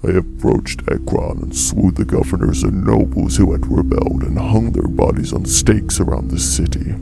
I approached Ekron and slew the governors and nobles who had rebelled and hung their bodies on stakes around the city.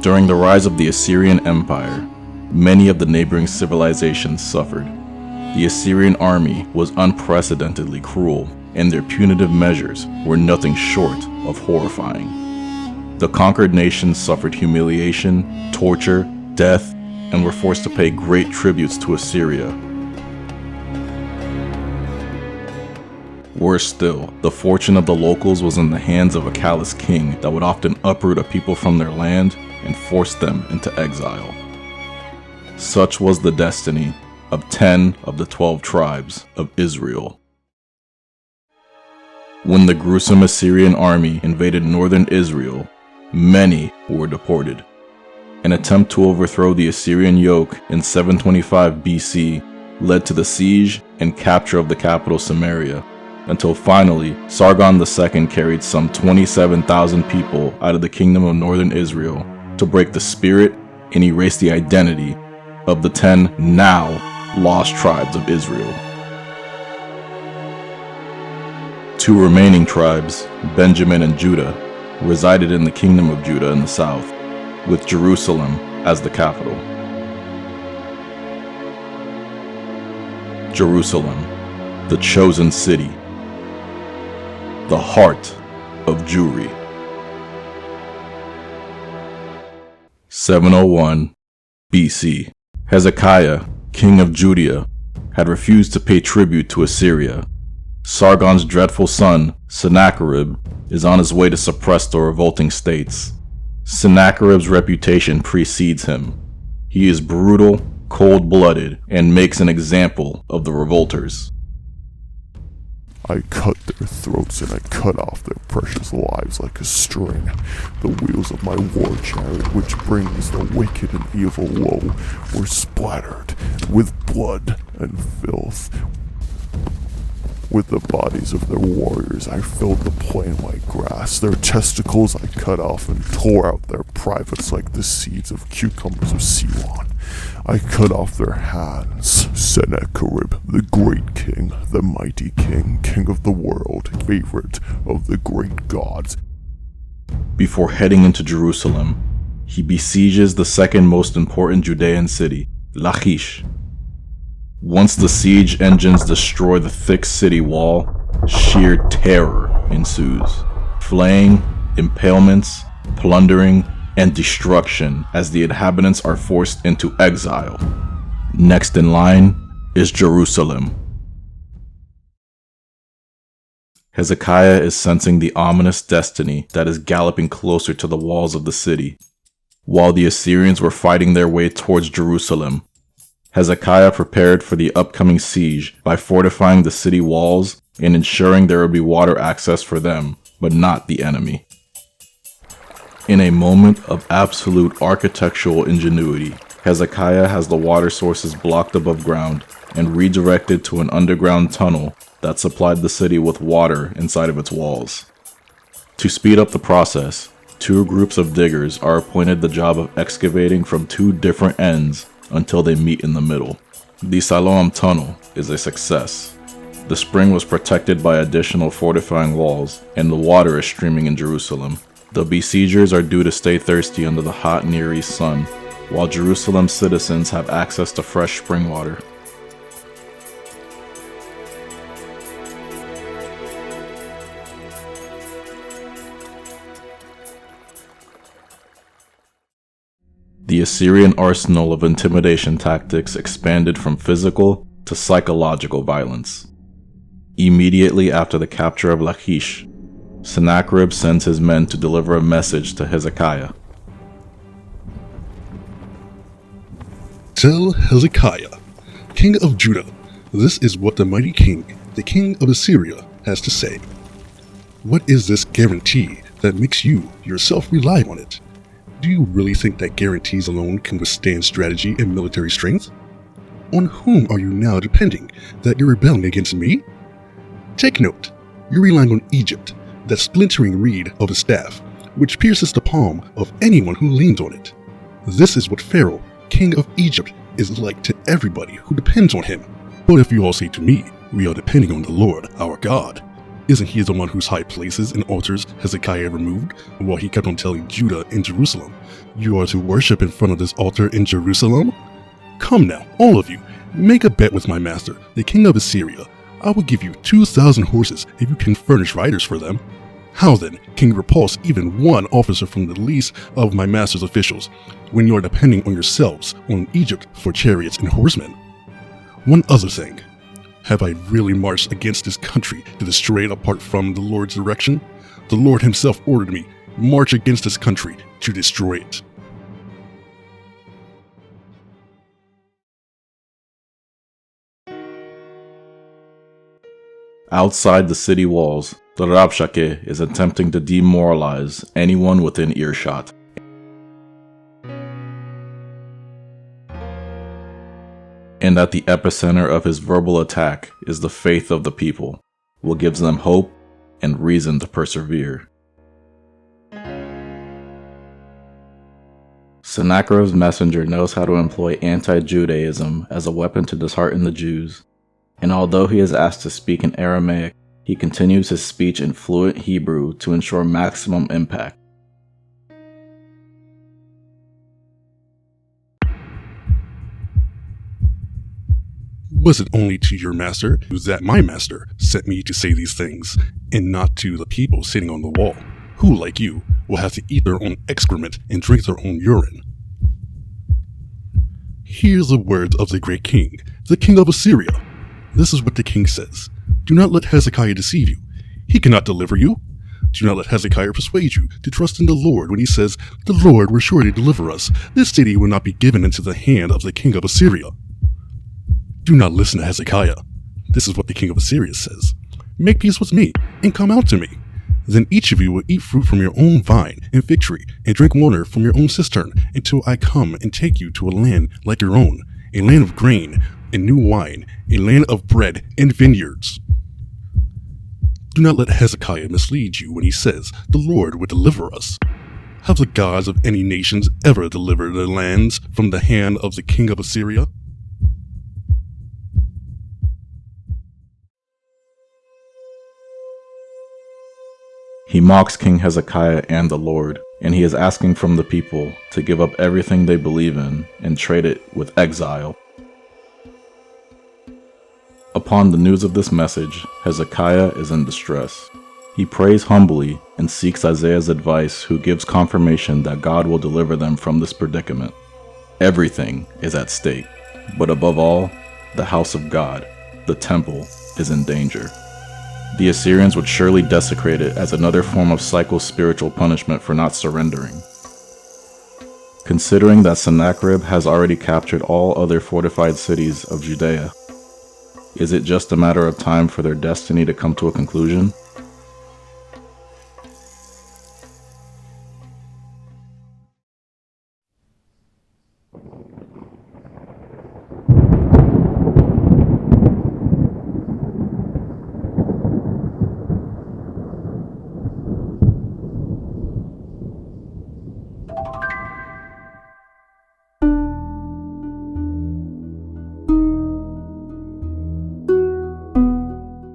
During the rise of the Assyrian Empire, many of the neighboring civilizations suffered. The Assyrian army was unprecedentedly cruel, and their punitive measures were nothing short of horrifying. The conquered nations suffered humiliation, torture, death, and were forced to pay great tributes to Assyria. Worse still, the fortune of the locals was in the hands of a callous king that would often uproot a people from their land and force them into exile. Such was the destiny of 10 of the 12 tribes of Israel. When the gruesome Assyrian army invaded northern Israel, many were deported. An attempt to overthrow the Assyrian yoke in 725 BC led to the siege and capture of the capital Samaria, until finally Sargon II carried some 27,000 people out of the kingdom of northern Israel to break the spirit and erase the identity of the 10 now lost tribes of Israel. 2 remaining tribes, Benjamin and Judah, resided in the kingdom of Judah in the south, with Jerusalem as the capital. Jerusalem, the chosen city, the heart of Jewry. 701 BC. Hezekiah, king of Judea, had refused to pay tribute to Assyria. Sargon's dreadful son, Sennacherib, is on his way to suppress the revolting states. Sennacherib's reputation precedes him. He is brutal, cold-blooded, and makes an example of the revolters. I cut their throats and I cut off their precious lives like a string. The wheels of my war chariot, which brings the wicked and evil low, were splattered with blood and filth. With the bodies of their warriors, I filled the plain like grass. Their testicles I cut off and tore out their privates like the seeds of cucumbers of Ceylon. I cut off their hands. Sennacherib, the great king, the mighty king, king of the world, favorite of the great gods. Before heading into Jerusalem, he besieges the second most important Judean city, Lachish. Once the siege engines destroy the thick city wall, sheer terror ensues. Flaying, impalements, plundering, and destruction as the inhabitants are forced into exile. Next in line is Jerusalem. Hezekiah is sensing the ominous destiny that is galloping closer to the walls of the city. While the Assyrians were fighting their way towards Jerusalem, Hezekiah prepared for the upcoming siege by fortifying the city walls and ensuring there would be water access for them, but not the enemy. In a moment of absolute architectural ingenuity, Hezekiah has the water sources blocked above ground and redirected to an underground tunnel that supplied the city with water inside of its walls. To speed up the process, 2 groups of diggers are appointed the job of excavating from 2 different ends until they meet in the middle. The Siloam Tunnel is a success. The spring was protected by additional fortifying walls, and the water is streaming in Jerusalem. The besiegers are due to stay thirsty under the hot Near East sun, while Jerusalem's citizens have access to fresh spring water. The Assyrian arsenal of intimidation tactics expanded from physical to psychological violence. Immediately after the capture of Lachish, Sennacherib sends his men to deliver a message to Hezekiah. Tell Hezekiah, king of Judah, this is what the mighty king, the king of Assyria, has to say. What is this guarantee that makes you yourself rely on it? Do you really think that guarantees alone can withstand strategy and military strength? On whom are you now depending that you're rebelling against me? Take note, you're relying on Egypt, that splintering reed of the staff, which pierces the palm of anyone who leans on it. This is what Pharaoh, king of Egypt, is like to everybody who depends on him. But if you all say to me, we are depending on the Lord, our God, isn't he the one whose high places and altars Hezekiah removed, while he kept on telling Judah and Jerusalem, you are to worship in front of this altar in Jerusalem? Come now, all of you, make a bet with my master, the king of Assyria. I will give you 2,000 horses if you can furnish riders for them. How then can you repulse even one officer from the least of my master's officials, when you are depending on yourselves, on Egypt, for chariots and horsemen? One other thing. Have I really marched against this country to destroy it apart from the Lord's direction? The Lord himself ordered me, march against this country to destroy it. Outside the city walls, the Rabshakeh is attempting to demoralize anyone within earshot. And at the epicenter of his verbal attack is the faith of the people, what gives them hope and reason to persevere. Sennacherib's messenger knows how to employ anti-Judaism as a weapon to dishearten the Jews, and although he is asked to speak in Aramaic, he continues his speech in fluent Hebrew to ensure maximum impact. Was it only to your master that my master sent me to say these things, and not to the people sitting on the wall, who, like you, will have to eat their own excrement and drink their own urine? Hear the words of the great king, the king of Assyria. This is what the king says. Do not let Hezekiah deceive you. He cannot deliver you. Do not let Hezekiah persuade you to trust in the Lord when he says, the Lord will surely deliver us. This city will not be given into the hand of the king of Assyria. Do not listen to Hezekiah. This is what the king of Assyria says. Make peace with me and come out to me. Then each of you will eat fruit from your own vine and fig tree and drink water from your own cistern until I come and take you to a land like your own, a land of grain and new wine, a land of bread and vineyards. Do not let Hezekiah mislead you when he says, the Lord will deliver us. Have the gods of any nations ever delivered their lands from the hand of the king of Assyria? He mocks King Hezekiah and the Lord, and he is asking from the people to give up everything they believe in and trade it with exile. Upon the news of this message, Hezekiah is in distress. He prays humbly and seeks Isaiah's advice, who gives confirmation that God will deliver them from this predicament. Everything is at stake, but above all, the house of God, the temple, is in danger. The Assyrians would surely desecrate it as another form of psycho-spiritual punishment for not surrendering. Considering that Sennacherib has already captured all other fortified cities of Judea, is it just a matter of time for their destiny to come to a conclusion?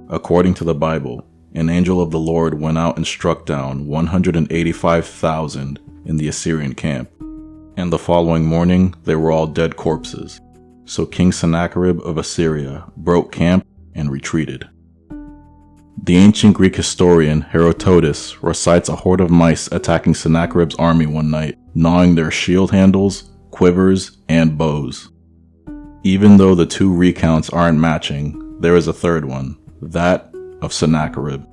According to the Bible, an angel of the Lord went out and struck down 185,000 in the Assyrian camp, and the following morning they were all dead corpses. So King Sennacherib of Assyria broke camp and retreated. The ancient Greek historian Herodotus recites a horde of mice attacking Sennacherib's army one night, gnawing their shield handles, quivers, and bows. Even though the two recounts aren't matching, there is a third one, that of Sennacherib.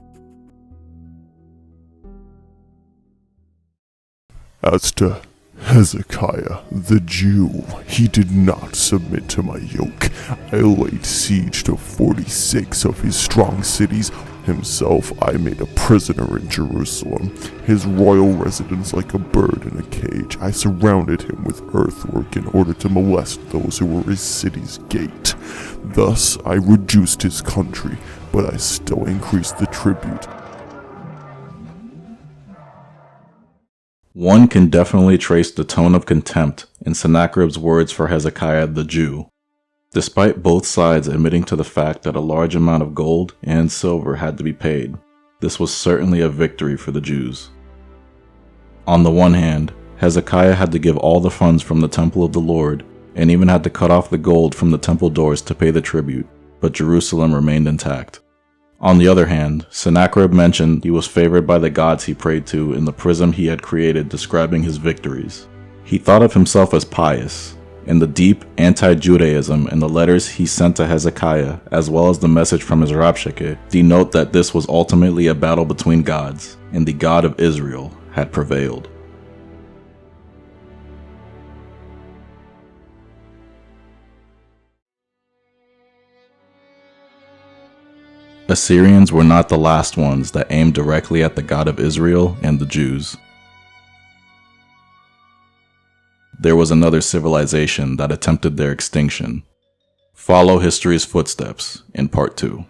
As to Hezekiah, the Jew, he did not submit to my yoke. I laid siege to 46 of his strong cities, Himself I made a prisoner in Jerusalem, his royal residence like a bird in a cage. I surrounded him with earthwork in order to molest those who were his city's gate. Thus I reduced his country, but I still increased the tribute. One can definitely trace the tone of contempt in Sennacherib's words for Hezekiah the Jew. Despite both sides admitting to the fact that a large amount of gold and silver had to be paid, this was certainly a victory for the Jews. On the one hand, Hezekiah had to give all the funds from the temple of the Lord, and even had to cut off the gold from the temple doors to pay the tribute, but Jerusalem remained intact. On the other hand, Sennacherib mentioned he was favored by the gods he prayed to in the prism he had created describing his victories. He thought of himself as pious, and the deep anti-Judaism in the letters he sent to Hezekiah, as well as the message from his Rabshakeh, denote that this was ultimately a battle between gods, and the God of Israel had prevailed. Assyrians were not the last ones that aimed directly at the God of Israel and the Jews. There was another civilization that attempted their extinction. Follow history's footsteps in part 2.